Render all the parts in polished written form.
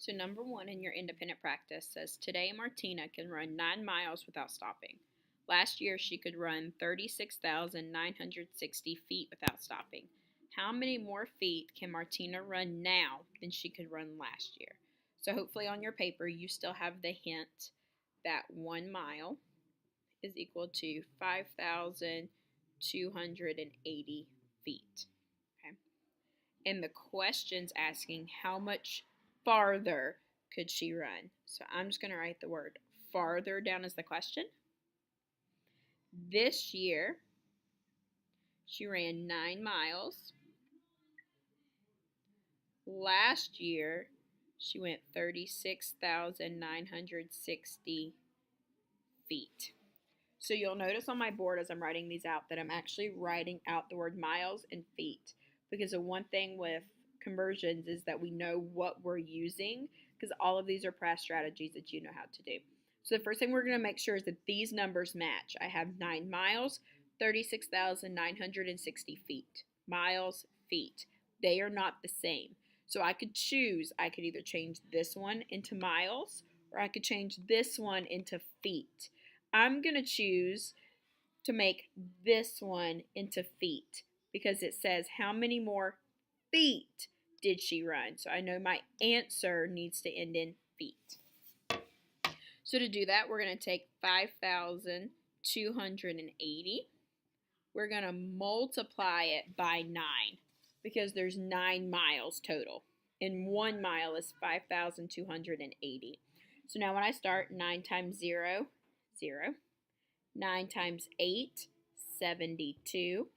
So number 1 in your independent practice says, today Martina can run 9 miles without stopping. Last year she could run 36,960 feet without stopping. How many more feet can Martina run now than she could run last year? So hopefully on your paper you still have the hint that 1 mile is equal to 5,280 feet. Okay. And the question's asking how much farther could she run? So I'm just going to write the word farther down as the question. This year, she ran 9 miles. Last year, she went 36,960 feet. So you'll notice on my board as I'm writing these out that I'm actually writing out the word miles and feet, because the one thing with conversions is that we know what we're using, because all of these are past strategies that you know how to do. So the first thing we're going to make sure is that these numbers match. I have 9 miles, 36,960 feet. Miles, feet. They are not the same. So I could choose. I could either change this one into miles or I could change this one into feet. I'm going to choose to make this one into feet because it says how many more feet did she run. So I know my answer needs to end in feet. So to do that, we're going to take 5,280. We're going to multiply it by 9 because there's 9 miles total. And 1 mile is 5,280. So now when I start, 9 times 0, 0. 9 times 8, 72.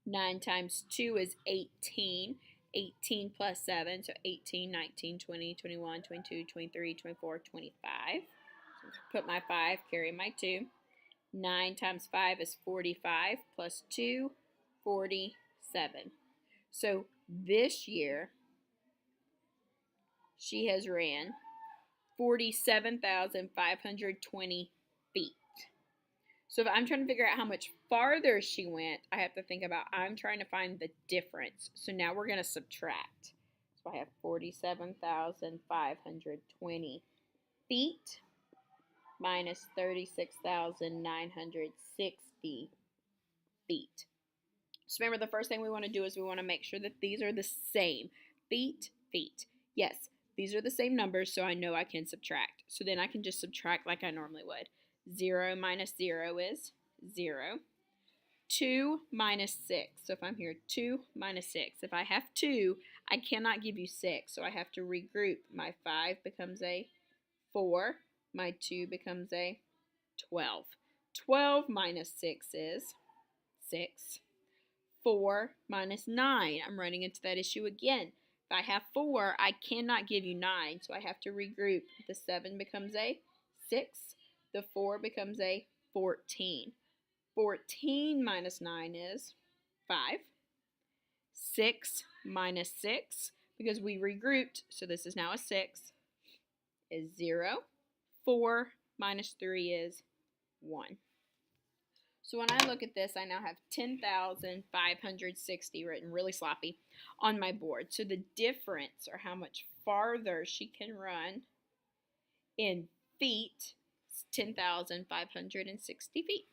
9 times 2 is 18. 18 plus 7, so 18, 19, 20, 21, 22, 23, 24, 25. So put my 5, carry my 2. 9 times 5 is 45, plus 2, 47. So this year, she has ran 47,520 feet. So if I'm trying to figure out how much farther she went, I have to think about, I'm trying to find the difference. So now we're going to subtract. So I have 47,520 feet minus 36,960 feet. So remember, the first thing we want to do is we want to make sure that these are the same. Feet, feet. Yes, these are the same numbers, so I know I can subtract. So then I can just subtract like I normally would. 0 minus 0 is 0. 2 minus 6. So if I'm here, 2 minus 6. If I have 2, I cannot give you 6. So I have to regroup. My 5 becomes a 4. My 2 becomes a 12. 12 minus 6 is 6. 4 minus 9. I'm running into that issue again. If I have 4, I cannot give you 9. So I have to regroup. The 7 becomes a 6. The 4 becomes a 14. 14 minus 9 is 5. 6 minus 6, because we regrouped, so this is now a 6, is 0. 4 minus 3 is 1. So when I look at this, I now have 10,560 written really sloppy on my board. So the difference, or how much farther she can run in feet, 10,560 feet.